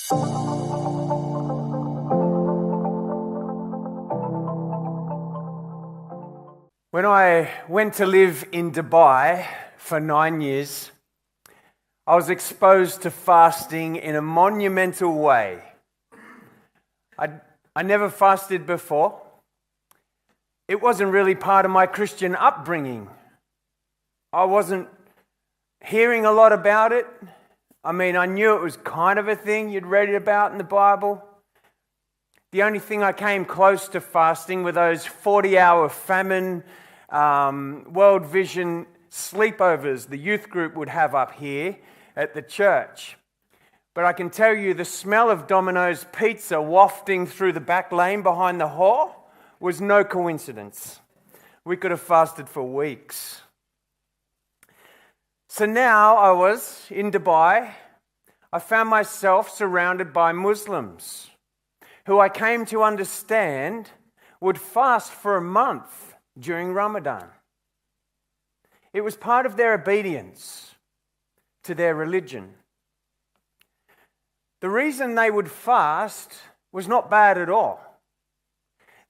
When I went to live in Dubai for 9 years, I was exposed to fasting in a monumental way. I never fasted before. It wasn't really part of my Christian upbringing. I wasn't hearing a lot about it. I mean, I knew it was kind of a thing you'd read about in the Bible. The only thing I came close to fasting were those 40-hour famine, World Vision sleepovers the youth group would have up here at the church. But I can tell you the smell of Domino's pizza wafting through the back lane behind the hall was no coincidence. We could have fasted for weeks. So now I was in Dubai. I found myself surrounded by Muslims who I came to understand would fast for a month during Ramadan. It was part of their obedience to their religion. The reason they would fast was not bad at all.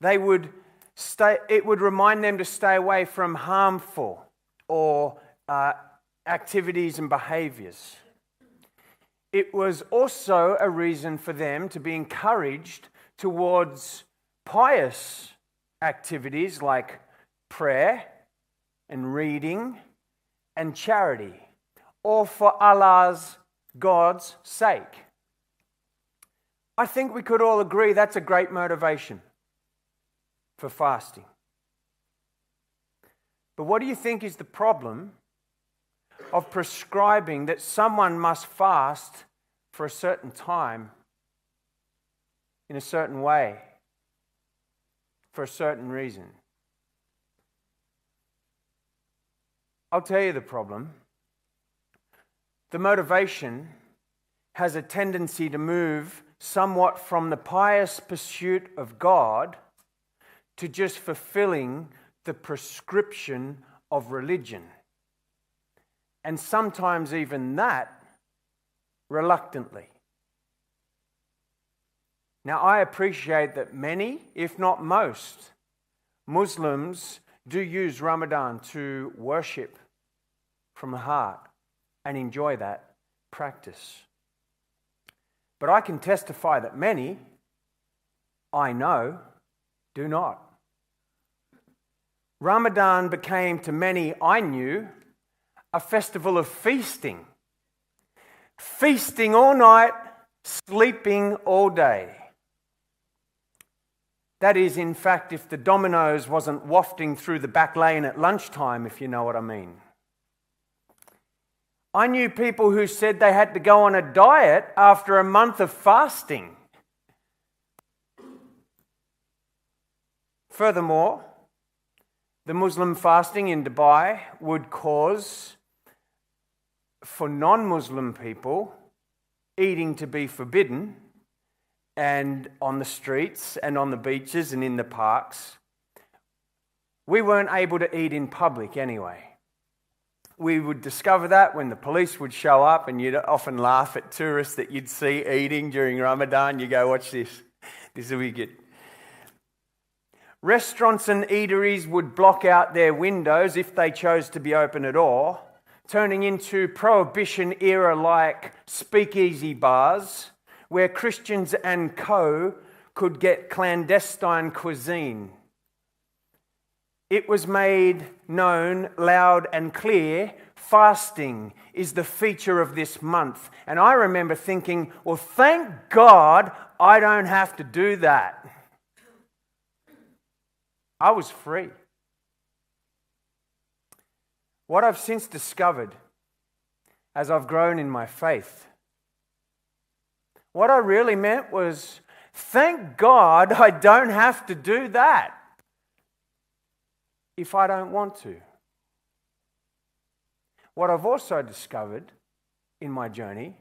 It would remind them to stay away from harmful or activities and behaviours. It was also a reason for them to be encouraged towards pious activities like prayer and reading and charity, all for Allah's, God's sake. I think we could all agree that's a great motivation for fasting. But what do you think is the problem of prescribing that someone must fast for a certain time, in a certain way, for a certain reason? I'll tell you the problem. The motivation has a tendency to move somewhat from the pious pursuit of God to just fulfilling the prescription of religion. And sometimes even that, reluctantly. Now, I appreciate that many, if not most, Muslims do use Ramadan to worship from the heart and enjoy that practice. But I can testify that many, I know, do not. Ramadan became to many I knew a festival of feasting. Feasting all night, sleeping all day. That is, in fact, if the Domino's wasn't wafting through the back lane at lunchtime, if you know what I mean. I knew people who said they had to go on a diet after a month of fasting. Furthermore, the Muslim fasting in Dubai would cause, for non-Muslim people, eating to be forbidden, and on the streets and on the beaches and in the parks. We weren't able to eat in public anyway. We would discover that when the police would show up, and you'd often laugh at tourists that you'd see eating during Ramadan. You go, watch this. This will be good. Restaurants and eateries would block out their windows if they chose to be open at all, turning into Prohibition era-like speakeasy bars where Christians and co could get clandestine cuisine. It was made known loud and clear, fasting is the feature of this month. And I remember thinking, well, thank God I don't have to do that. I was free. What I've since discovered as I've grown in my faith, what I really meant was, thank God I don't have to do that if I don't want to. What I've also discovered in my journey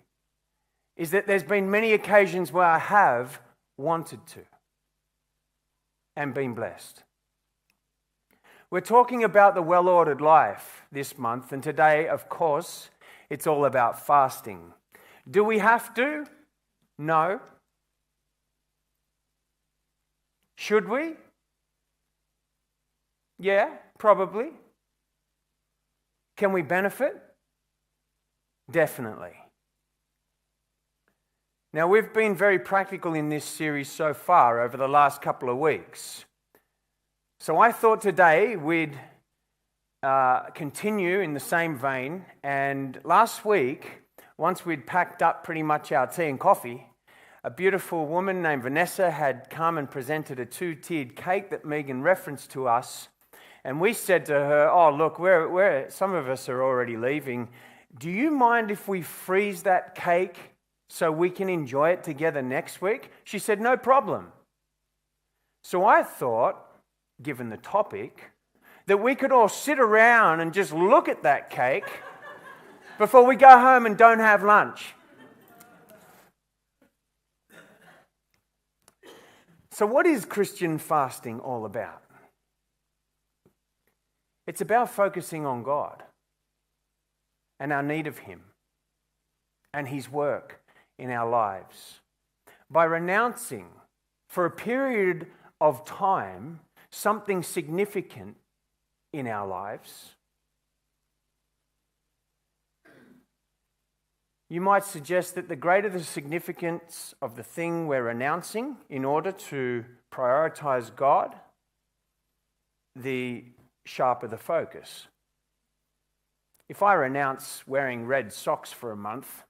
is that there's been many occasions where I have wanted to and been blessed. We're talking about the well-ordered life this month, and today, of course, it's all about fasting. Do we have to? No. Should we? Yeah, probably. Can we benefit? Definitely. Now, we've been very practical in this series so far over the last couple of weeks. So I thought today we'd continue in the same vein. And last week, once we'd packed up pretty much our tea and coffee, a beautiful woman named Vanessa had come and presented a 2-tiered cake that Megan referenced to us. And we said to her, oh, look, some of us are already leaving. Do you mind if we freeze that cake so we can enjoy it together next week? She said, no problem. So I thought, given the topic, that we could all sit around and just look at that cake before we go home and don't have lunch. So what is Christian fasting all about? It's about focusing on God and our need of Him and His work in our lives by renouncing for a period of time something significant in our lives. You might suggest that the greater the significance of the thing we're renouncing in order to prioritize God, the sharper the focus. If I renounce wearing red socks for a month,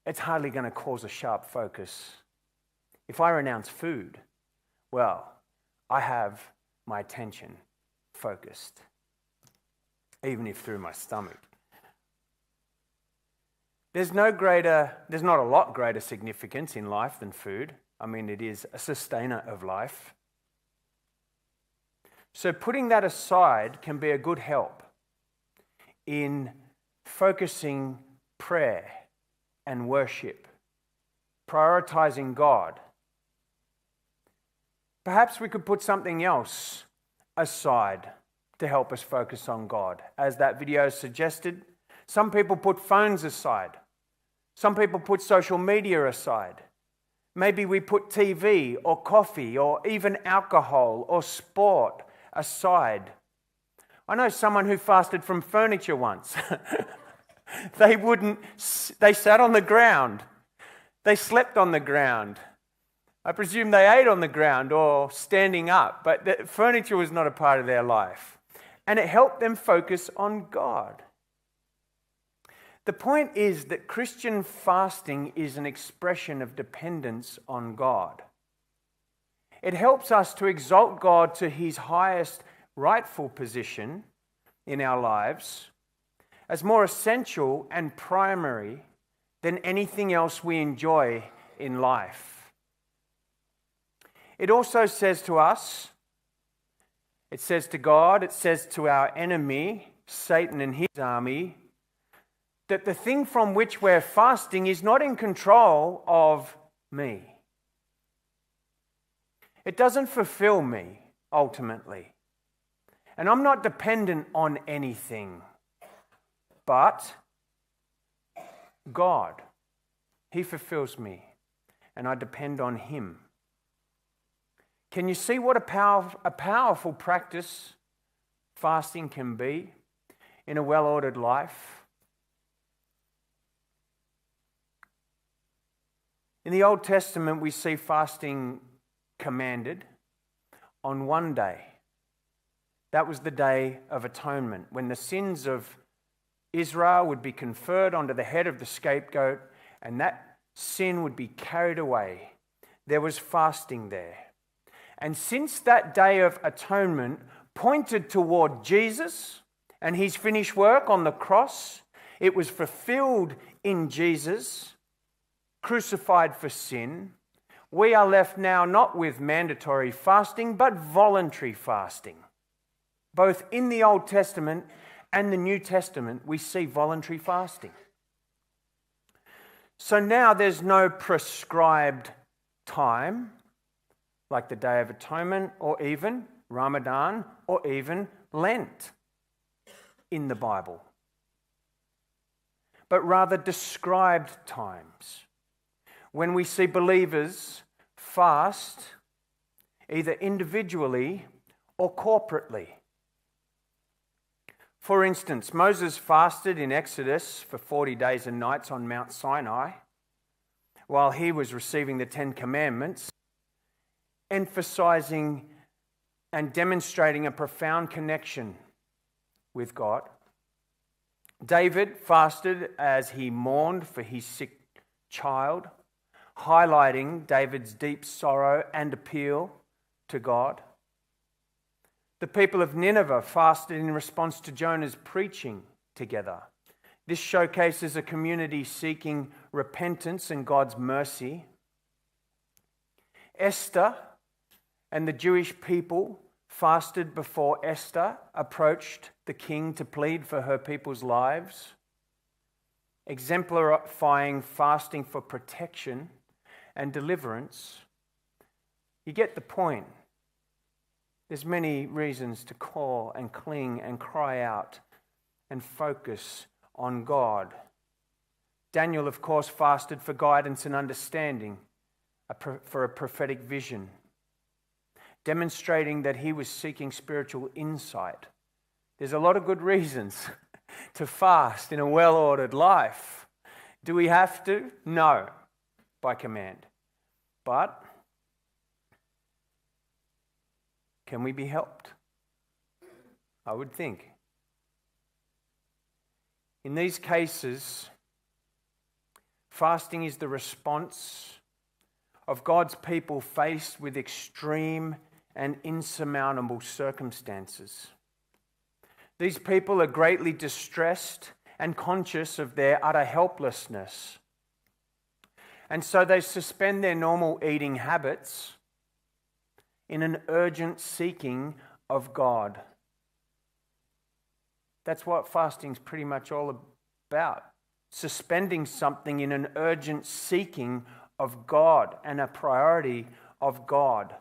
it's hardly going to cause a sharp focus. If I renounce food, well, I have my attention focused, even if through my stomach. There's not a lot greater significance in life than food. I mean, it is a sustainer of life. So putting that aside can be a good help in focusing prayer and worship, prioritizing God. Perhaps we could put something else aside to help us focus on God. As that video suggested, some people put phones aside. Some people put social media aside. Maybe we put TV or coffee or even alcohol or sport aside. I know someone who fasted from furniture once. They sat on the ground. They slept on the ground. I presume they ate on the ground or standing up, but the furniture was not a part of their life. And it helped them focus on God. The point is that Christian fasting is an expression of dependence on God. It helps us to exalt God to His highest rightful position in our lives as more essential and primary than anything else we enjoy in life. It also says to us, it says to God, it says to our enemy, Satan and his army, that the thing from which we're fasting is not in control of me. It doesn't fulfill me, ultimately. And I'm not dependent on anything. But God, He fulfills me. And I depend on Him. Can you see what a powerful practice fasting can be in a well-ordered life? In the Old Testament, we see fasting commanded on one day. That was the Day of Atonement, when the sins of Israel would be conferred onto the head of the scapegoat, and that sin would be carried away. There was fasting there. And since that Day of Atonement pointed toward Jesus and His finished work on the cross, it was fulfilled in Jesus, crucified for sin, we are left now not with mandatory fasting, but voluntary fasting. Both in the Old Testament and the New Testament, we see voluntary fasting. So now there's no prescribed time, like the Day of Atonement, or even Ramadan, or even Lent in the Bible, but rather described times. when we see believers fast, either individually or corporately. For instance, Moses fasted in Exodus for 40 days and nights on Mount Sinai while he was receiving the 10 Commandments, emphasizing and demonstrating a profound connection with God. David fasted as he mourned for his sick child, highlighting David's deep sorrow and appeal to God. The people of Nineveh fasted in response to Jonah's preaching together. This showcases a community seeking repentance and God's mercy. Esther and the Jewish people fasted before Esther approached the king to plead for her people's lives, exemplifying fasting for protection and deliverance. You get the point. There's many reasons to call and cling and cry out and focus on God. Daniel, of course, fasted for guidance and understanding, for a prophetic vision, demonstrating that he was seeking spiritual insight. There's a lot of good reasons to fast in a well-ordered life. Do we have to? No, by command. But can we be helped? I would think. In these cases, fasting is the response of God's people faced with extreme and insurmountable circumstances. These people are greatly distressed and conscious of their utter helplessness. And so they suspend their normal eating habits in an urgent seeking of God. That's what fasting's pretty much all about. Suspending something in an urgent seeking of God and a priority of God.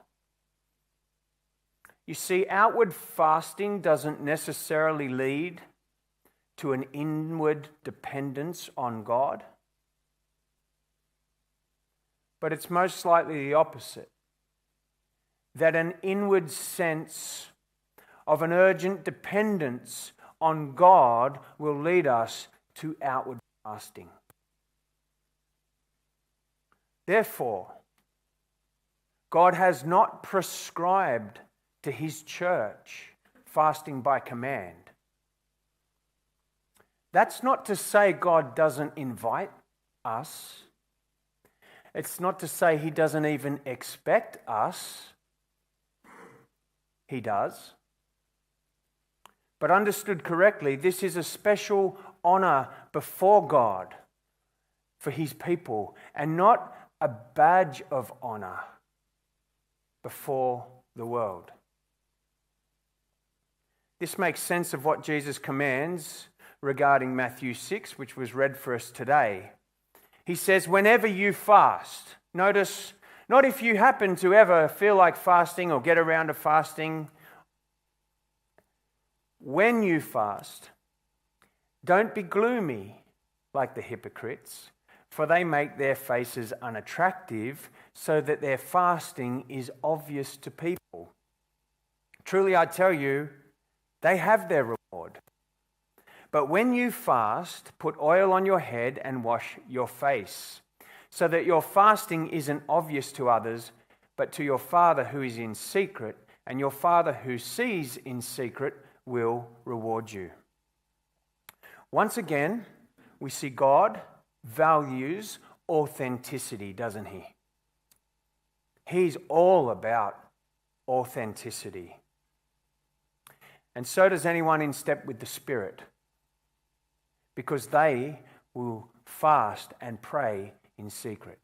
You see, outward fasting doesn't necessarily lead to an inward dependence on God, but it's most likely the opposite. That an inward sense of an urgent dependence on God will lead us to outward fasting. Therefore, God has not prescribed to his church fasting by command. That's not to say God doesn't invite us. It's not to say he doesn't even expect us. He does. But understood correctly, this is a special honor before God for his people and not a badge of honor before the world. This makes sense of what Jesus commands regarding Matthew 6, which was read for us today. He says, whenever you fast, notice, not if you happen to ever feel like fasting or get around to fasting. When you fast, don't be gloomy like the hypocrites, for they make their faces unattractive so that their fasting is obvious to people. Truly, I tell you, they have their reward. But when you fast, put oil on your head and wash your face, so that your fasting isn't obvious to others, but to your Father who is in secret, and your Father who sees in secret will reward you. Once again, we see God values authenticity, doesn't he? He's all about authenticity. And so does anyone in step with the Spirit, because they will fast and pray in secret.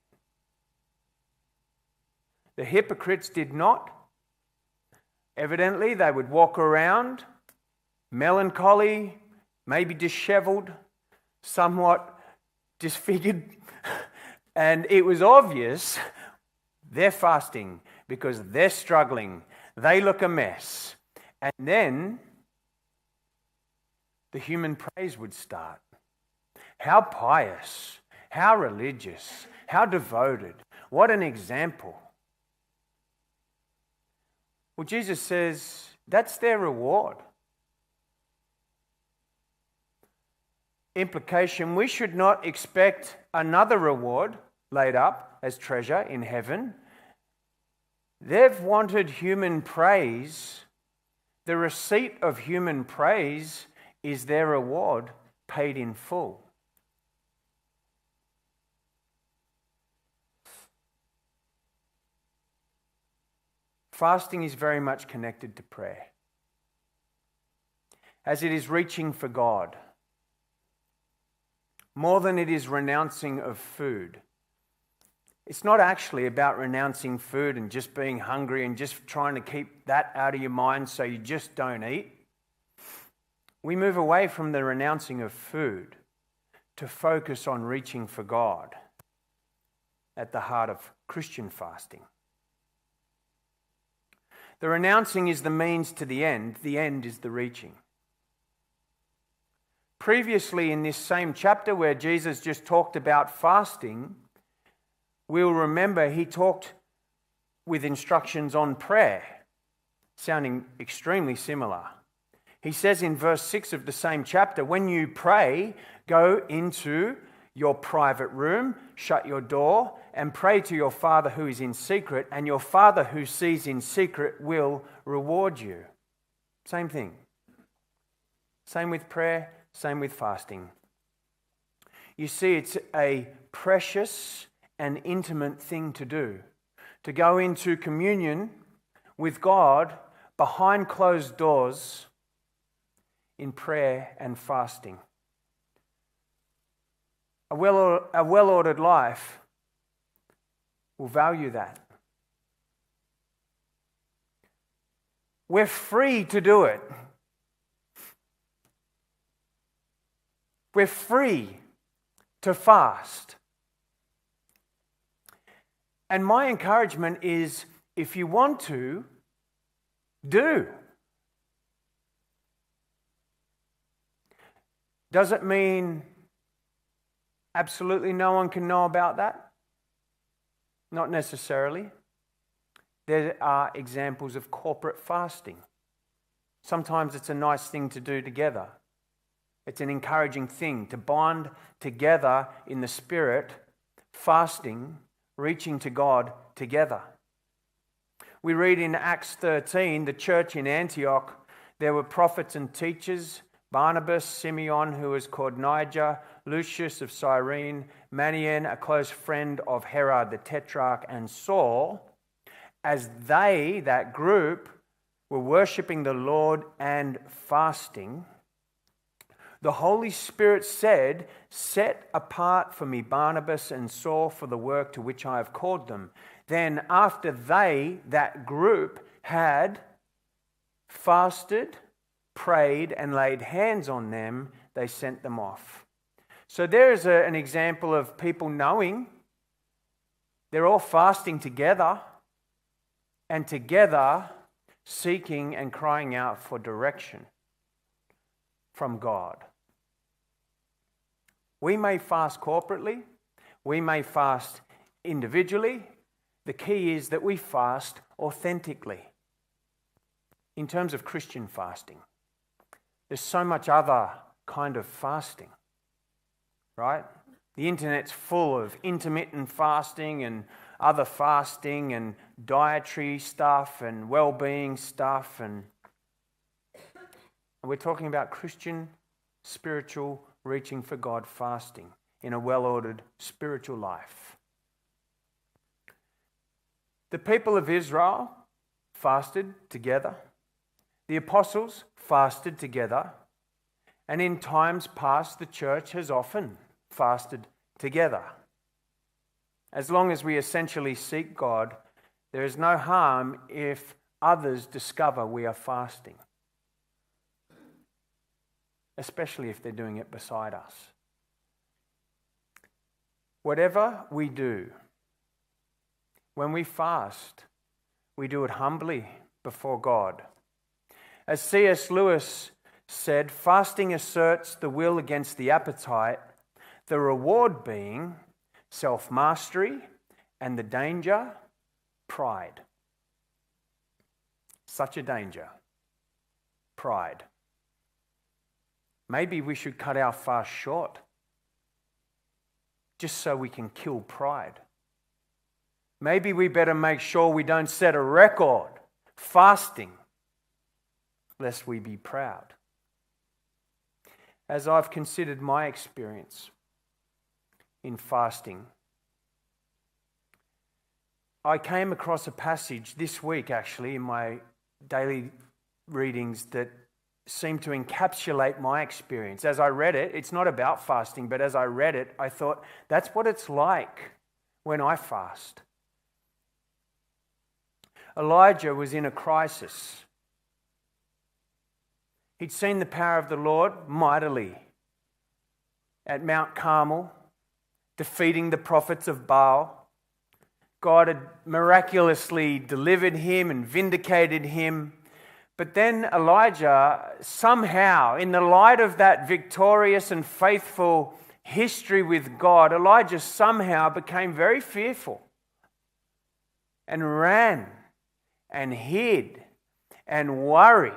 The hypocrites did not. Evidently, they would walk around melancholy, maybe disheveled, somewhat disfigured, and it was obvious they're fasting because they're struggling. They look a mess. And then the human praise would start. How pious, how religious, How devoted. What an example. Well, Jesus says that's their reward. Implication, we should not expect another reward laid up as treasure in heaven. They've wanted human praise. The receipt of human praise is their reward paid in full. Fasting is very much connected to prayer, as it is reaching for God, more than it is renouncing of food. It's not actually about renouncing food and just being hungry and just trying to keep that out of your mind so you just don't eat. We move away from the renouncing of food to focus on reaching for God at the heart of Christian fasting. The renouncing is the means to the end is the reaching. Previously in this same chapter where Jesus just talked about fasting, we'll remember he talked with instructions on prayer, sounding extremely similar. He says in verse 6 of the same chapter, when you pray, go into your private room, shut your door, and pray to your Father who is in secret, and your Father who sees in secret will reward you. Same thing. Same with prayer, same with fasting. You see, it's a precious and intimate thing to do, to go into communion with God behind closed doors in prayer and fasting. A well-ordered life will value that. We're free to do it. We're free to fast. And my encouragement is, if you want to, do. Does it mean absolutely no one can know about that? Not necessarily. There are examples of corporate fasting. Sometimes it's a nice thing to do together. It's an encouraging thing to bond together in the Spirit, fasting, reaching to God together. We read in Acts 13, the church in Antioch, there were prophets and teachers, Barnabas, Simeon, who was called Niger, Lucius of Cyrene, Manaen, a close friend of Herod the Tetrarch, and Saul. As they, that group, were worshipping the Lord and fasting, the Holy Spirit said, set apart for me Barnabas and Saul for the work to which I have called them. Then after they, that group, had fasted, prayed, and laid hands on them, they sent them off. So there is an example of people knowing they're all fasting together and together seeking and crying out for direction from God. We may fast corporately, we may fast individually. The key is that we fast authentically. In terms of Christian fasting, there's so much other kind of fasting, right? The internet's full of intermittent fasting and other fasting and dietary stuff and well-being stuff, and we're talking about Christian, spiritual, reaching for God fasting in a well-ordered spiritual life. The people of Israel fasted together. The apostles fasted together. And in times past, the church has often fasted together. As long as we essentially seek God, there is no harm if others discover we are fasting, especially if they're doing it beside us. Whatever we do, when we fast, we do it humbly before God. As C.S. Lewis said, fasting asserts the will against the appetite, the reward being self-mastery, and the danger, pride. Such a danger. Pride. Maybe we should cut our fast short just so we can kill pride. Maybe we better make sure we don't set a record fasting, lest we be proud. As I've considered my experience in fasting, I came across a passage this week, actually, in my daily readings that seemed to encapsulate my experience. As I read it, it's not about fasting, but as I read it, I thought, that's what it's like when I fast. Elijah was in a crisis. He'd seen the power of the Lord mightily at Mount Carmel, defeating the prophets of Baal. God had miraculously delivered him and vindicated him. But then Elijah, somehow, in the light of that victorious and faithful history with God, Elijah somehow became very fearful and ran and hid and worried.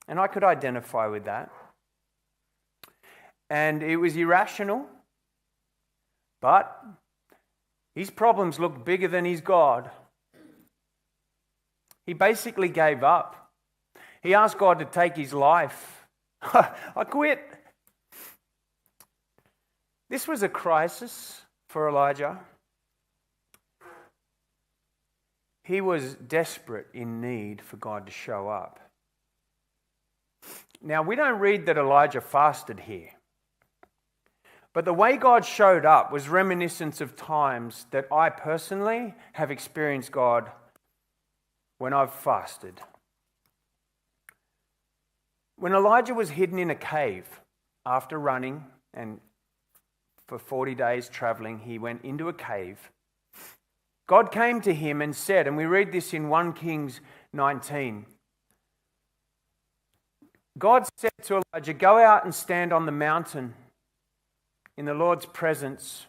And I could identify with that. And it was irrational, but his problems looked bigger than his God. He basically gave up. He asked God to take his life. I quit. This was a crisis for Elijah. He was desperate in need for God to show up. Now, we don't read that Elijah fasted here. But the way God showed up was reminiscent of times that I personally have experienced God when I've fasted. When Elijah was hidden in a cave after running and for 40 days traveling, he went into a cave. God came to him and said, and we read this in 1 Kings 19, God said to Elijah, "Go out and stand on the mountain in the Lord's presence."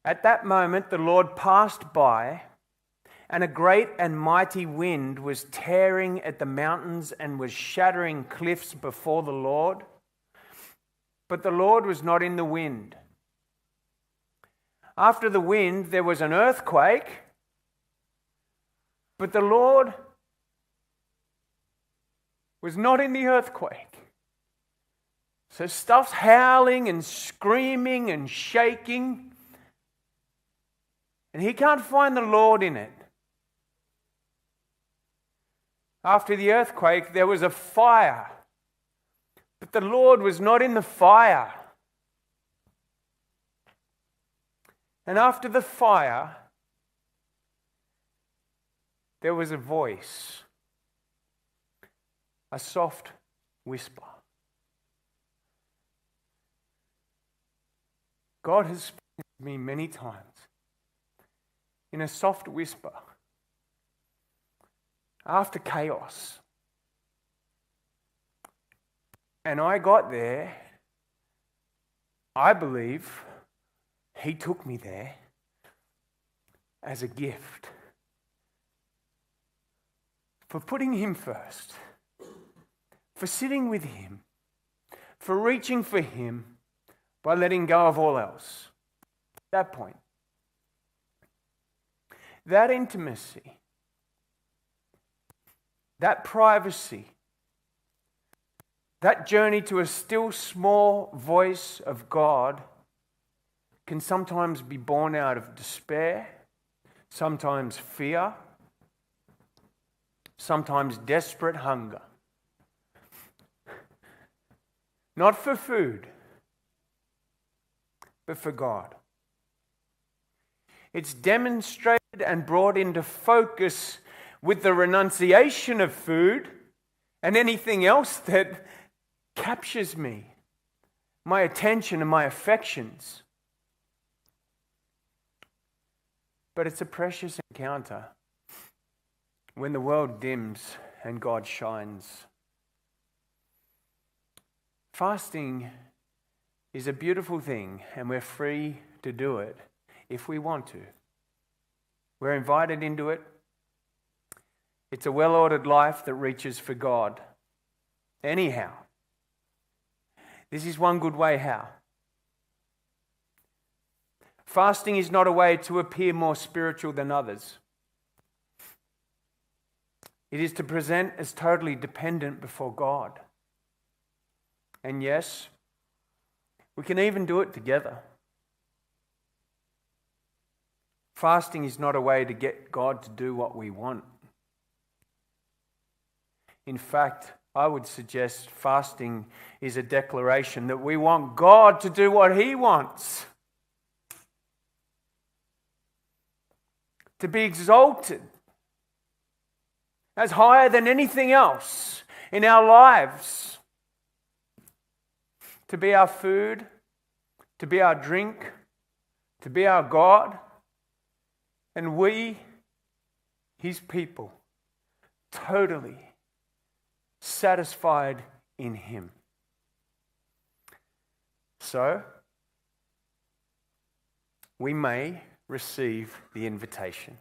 At that moment, the Lord passed by, and a great and mighty wind was tearing at the mountains and was shattering cliffs before the Lord. But the Lord was not in the wind. After the wind, there was an earthquake, but the Lord was not in the earthquake. So stuff's howling and screaming and shaking, and he can't find the Lord in it. After the earthquake, there was a fire, but the Lord was not in the fire. And after the fire, there was a voice, a soft whisper. God has spoken to me many times in a soft whisper after chaos. And I got there, I believe he took me there as a gift for putting him first, for sitting with him, for reaching for him by letting go of all else. At that point, that intimacy, that privacy, that journey to a still small voice of God can sometimes be born out of despair, sometimes fear, sometimes desperate hunger. Not for food, but for God. It's demonstrated and brought into focus with the renunciation of food and anything else that captures me, my attention and my affections. But it's a precious encounter when the world dims and God shines. Fasting is a beautiful thing, and we're free to do it if we want to. We're invited into it. It's a well-ordered life that reaches for God. Anyhow, this is one good way how. Fasting is not a way to appear more spiritual than others. It is to present as totally dependent before God. And yes, we can even do it together. Fasting is not a way to get God to do what we want. In fact, I would suggest fasting is a declaration that we want God to do what He wants. To be exalted as higher than anything else in our lives. To be our food, to be our drink, to be our God. And we, His people, totally satisfied in Him. So, we may receive the invitation.